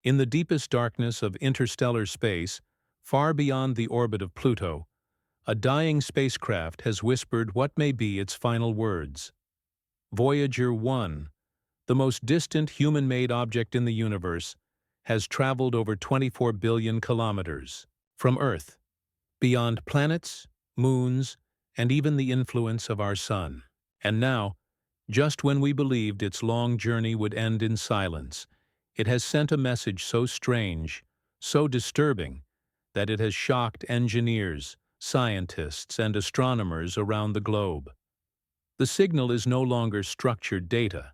In the deepest darkness of interstellar space, far beyond the orbit of Pluto, a dying spacecraft has whispered what may be its final words. Voyager 1, the most distant human-made object in the universe, has traveled over 24 billion kilometers from Earth, beyond planets, moons, and even the influence of our sun. And now, just when we believed its long journey would end in silence, it has sent a message so strange, so disturbing, that it has shocked engineers, scientists, and astronomers around the globe. The signal is no longer structured data.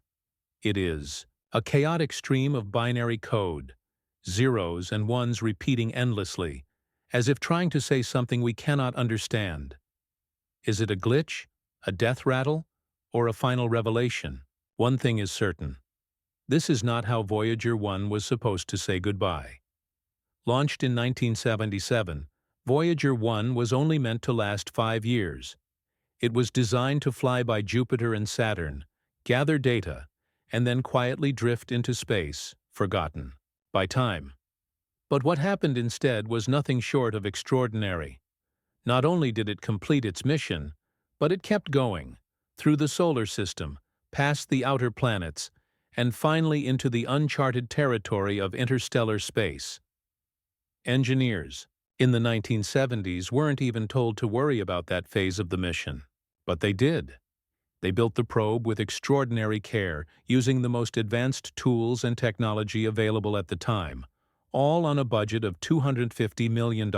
It is a chaotic stream of binary code, zeros and ones repeating endlessly, as if trying to say something we cannot understand. Is it a glitch, a death rattle, or a final revelation? One thing is certain. This is not how Voyager 1 was supposed to say goodbye. Launched in 1977, Voyager 1 was only meant to last 5 years. It was designed to fly by Jupiter and Saturn, gather data, and then quietly drift into space, forgotten by time. But what happened instead was nothing short of extraordinary. Not only did it complete its mission, but it kept going, through the solar system, past the outer planets, and finally into the uncharted territory of interstellar space. Engineers, in the 1970s, weren't even told to worry about that phase of the mission. But they did. They built the probe with extraordinary care, using the most advanced tools and technology available at the time, all on a budget of $250 million.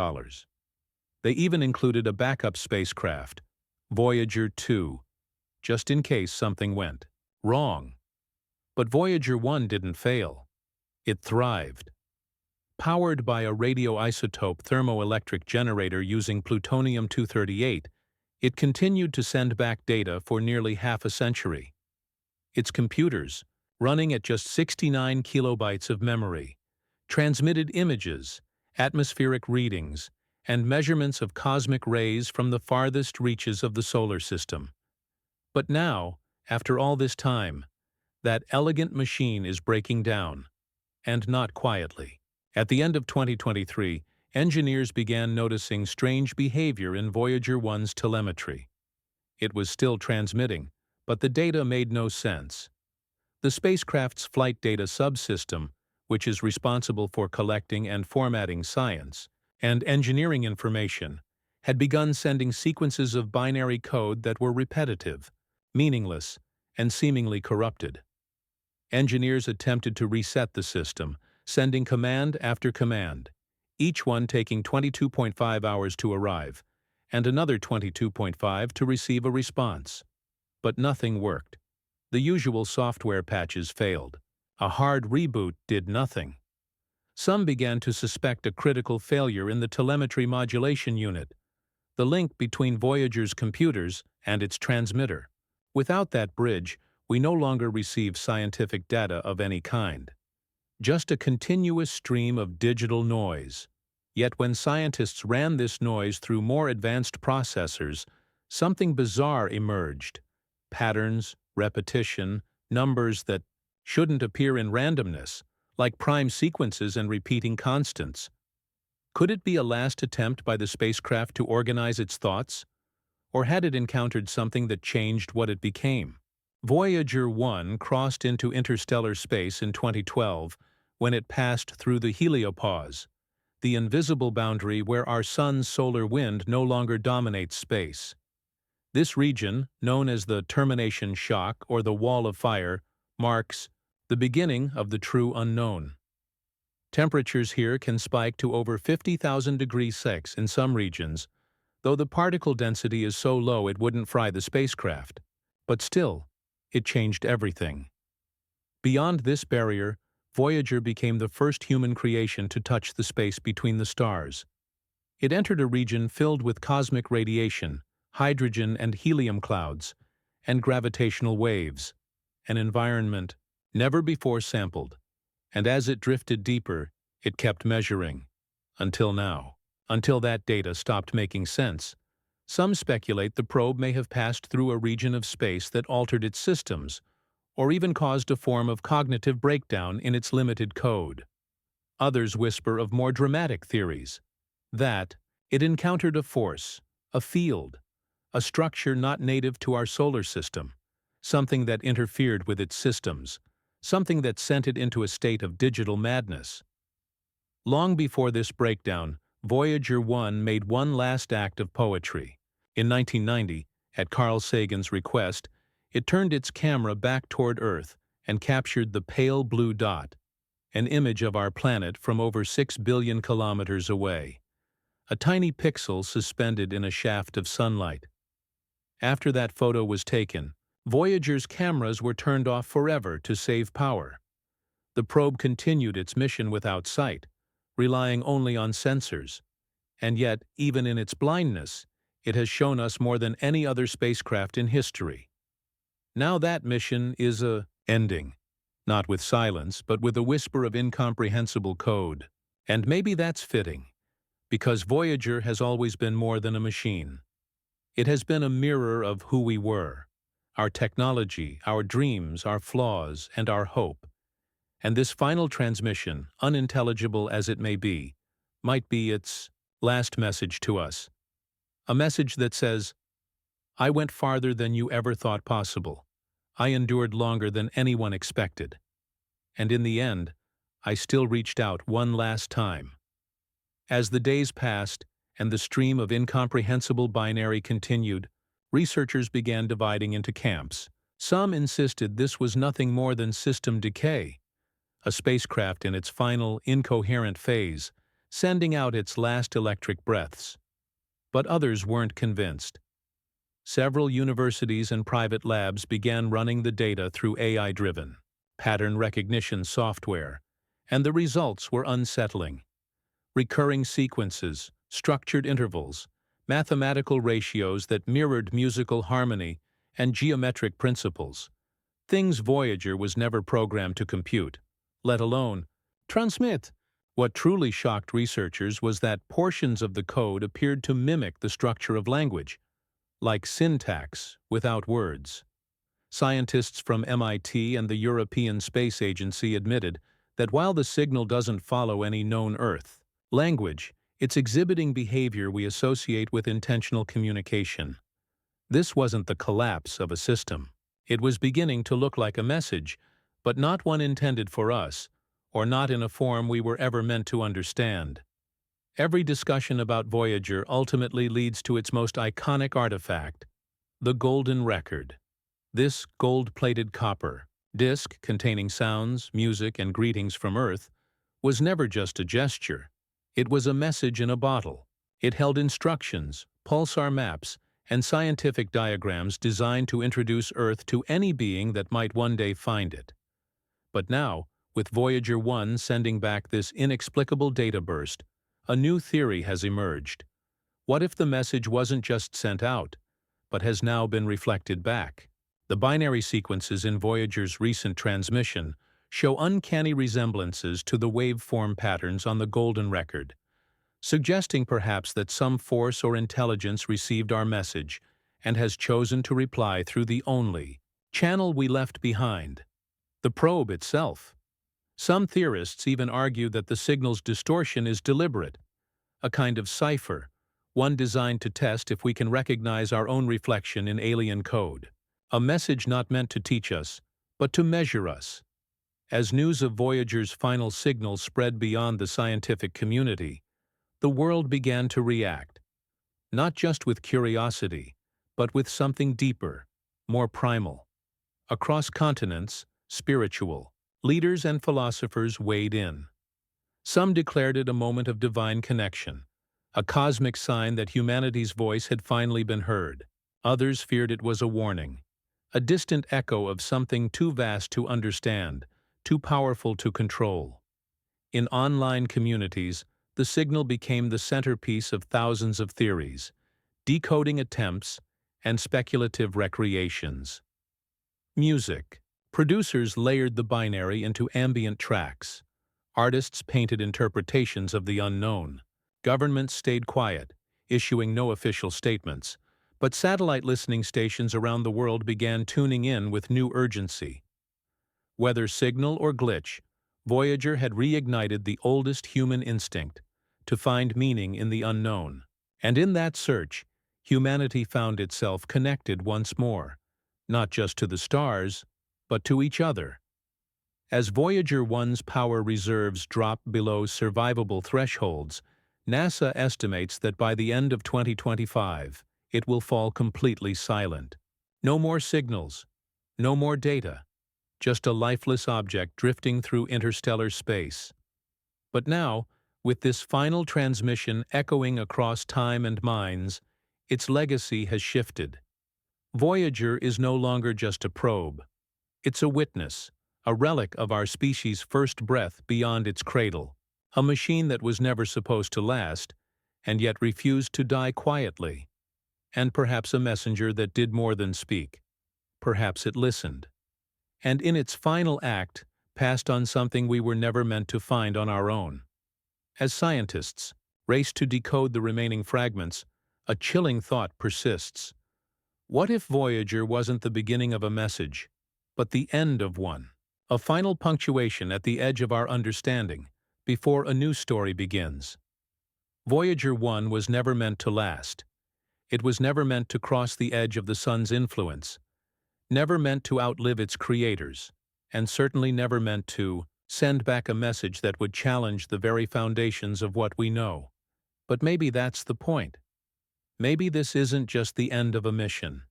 They even included a backup spacecraft, Voyager 2, just in case something went wrong. But Voyager 1 didn't fail. It thrived. Powered by a radioisotope thermoelectric generator using plutonium-238, it continued to send back data for nearly half a century. Its computers, running at just 69 kilobytes of memory, transmitted images, atmospheric readings, and measurements of cosmic rays from the farthest reaches of the solar system. But now, after all this time, that elegant machine is breaking down, and not quietly. At the end of 2023, engineers began noticing strange behavior in Voyager 1's telemetry. It was still transmitting, but the data made no sense. The spacecraft's flight data subsystem, which is responsible for collecting and formatting science and engineering information, had begun sending sequences of binary code that were repetitive, meaningless, and seemingly corrupted. Engineers attempted to reset the system, sending command after command, each one taking 22.5 hours to arrive, and another 22.5 to receive a response. But nothing worked. The usual software patches failed. A hard reboot did nothing. Some began to suspect a critical failure in the telemetry modulation unit, the link between Voyager's computers and its transmitter. Without that bridge, we no longer receive scientific data of any kind. Just a continuous stream of digital noise. Yet when scientists ran this noise through more advanced processors, something bizarre emerged. Patterns, repetition, numbers that shouldn't appear in randomness, like prime sequences and repeating constants. Could it be a last attempt by the spacecraft to organize its thoughts? Or had it encountered something that changed what it became? Voyager 1 crossed into interstellar space in 2012 when it passed through the heliopause, the invisible boundary where our sun's solar wind no longer dominates space. This region, known as the termination shock or the wall of fire, marks the beginning of the true unknown. Temperatures here can spike to over 50,000 degrees Celsius in some regions, though the particle density is so low it wouldn't fry the spacecraft. But still, it changed everything. Beyond this barrier, Voyager became the first human creation to touch the space between the stars. It entered a region filled with cosmic radiation, hydrogen and helium clouds, and gravitational waves, an environment never before sampled. And as it drifted deeper, it kept measuring. Until now. Until that data stopped making sense. Some speculate the probe may have passed through a region of space that altered its systems, or even caused a form of cognitive breakdown in its limited code. Others whisper of more dramatic theories. That it encountered a force, a field, a structure not native to our solar system, something that interfered with its systems, something that sent it into a state of digital madness. Long before this breakdown, Voyager 1 made one last act of poetry. In 1990, at Carl Sagan's request, it turned its camera back toward Earth and captured the pale blue dot, an image of our planet from over 6 billion kilometers away, a tiny pixel suspended in a shaft of sunlight. After that photo was taken, Voyager's cameras were turned off forever to save power. The probe continued its mission without sight, relying only on sensors. And yet, even in its blindness, it has shown us more than any other spacecraft in history. Now that mission is ending, not with silence, but with a whisper of incomprehensible code. And maybe that's fitting, because Voyager has always been more than a machine. It has been a mirror of who we were, our technology, our dreams, our flaws, and our hope. And this final transmission, unintelligible as it may be, might be its last message to us. A message that says, I went farther than you ever thought possible. I endured longer than anyone expected. And in the end, I still reached out one last time. As the days passed and the stream of incomprehensible binary continued, researchers began dividing into camps. Some insisted this was nothing more than system decay, a spacecraft in its final, incoherent phase, sending out its last electric breaths. But others weren't convinced. Several universities and private labs began running the data through AI-driven, pattern recognition software, and the results were unsettling. Recurring sequences, structured intervals, mathematical ratios that mirrored musical harmony and geometric principles, things Voyager was never programmed to compute, let alone transmit. What truly shocked researchers was that portions of the code appeared to mimic the structure of language, like syntax without words. Scientists from MIT and the European Space Agency admitted that while the signal doesn't follow any known Earth language, it's exhibiting behavior we associate with intentional communication. This wasn't the collapse of a system. It was beginning to look like a message, but not one intended for us, or not in a form we were ever meant to understand. Every discussion about Voyager ultimately leads to its most iconic artifact, the Golden Record. This gold-plated copper disc containing sounds, music, and greetings from Earth was never just a gesture. It was a message in a bottle. It held instructions, pulsar maps, and scientific diagrams designed to introduce Earth to any being that might one day find it. But now, with Voyager 1 sending back this inexplicable data burst, a new theory has emerged. What if the message wasn't just sent out, but has now been reflected back? The binary sequences in Voyager's recent transmission show uncanny resemblances to the waveform patterns on the Golden Record, suggesting perhaps that some force or intelligence received our message and has chosen to reply through the only channel we left behind, the probe itself. Some theorists even argue that the signal's distortion is deliberate, a kind of cipher, one designed to test if we can recognize our own reflection in alien code. A message not meant to teach us, but to measure us. As news of Voyager's final signal spread beyond the scientific community, the world began to react, not just with curiosity, but with something deeper, more primal. Across continents, spiritual leaders and philosophers weighed in. Some declared it a moment of divine connection, a cosmic sign that humanity's voice had finally been heard. Others feared it was a warning, a distant echo of something too vast to understand, too powerful to control. In online communities, the signal became the centerpiece of thousands of theories, decoding attempts, and speculative recreations. Music. Producers layered the binary into ambient tracks. Artists painted interpretations of the unknown. Governments stayed quiet, issuing no official statements, but satellite listening stations around the world began tuning in with new urgency. Whether signal or glitch, Voyager had reignited the oldest human instinct, to find meaning in the unknown. And in that search, humanity found itself connected once more, not just to the stars, but to each other. As Voyager 1's power reserves drop below survivable thresholds, NASA estimates that by the end of 2025, it will fall completely silent. No more signals, no more data, just a lifeless object drifting through interstellar space. But now, with this final transmission echoing across time and minds, its legacy has shifted. Voyager is no longer just a probe. It's a witness, a relic of our species' first breath beyond its cradle, a machine that was never supposed to last, and yet refused to die quietly. And perhaps a messenger that did more than speak. Perhaps it listened. And in its final act, passed on something we were never meant to find on our own. As scientists race to decode the remaining fragments, a chilling thought persists. What if Voyager wasn't the beginning of a message, but the end of one? A final punctuation at the edge of our understanding, before a new story begins. Voyager 1 was never meant to last. It was never meant to cross the edge of the sun's influence, never meant to outlive its creators, and certainly never meant to send back a message that would challenge the very foundations of what we know. But maybe that's the point. Maybe this isn't just the end of a mission.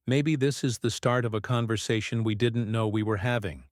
Maybe this is the start of a conversation we didn't know we were having.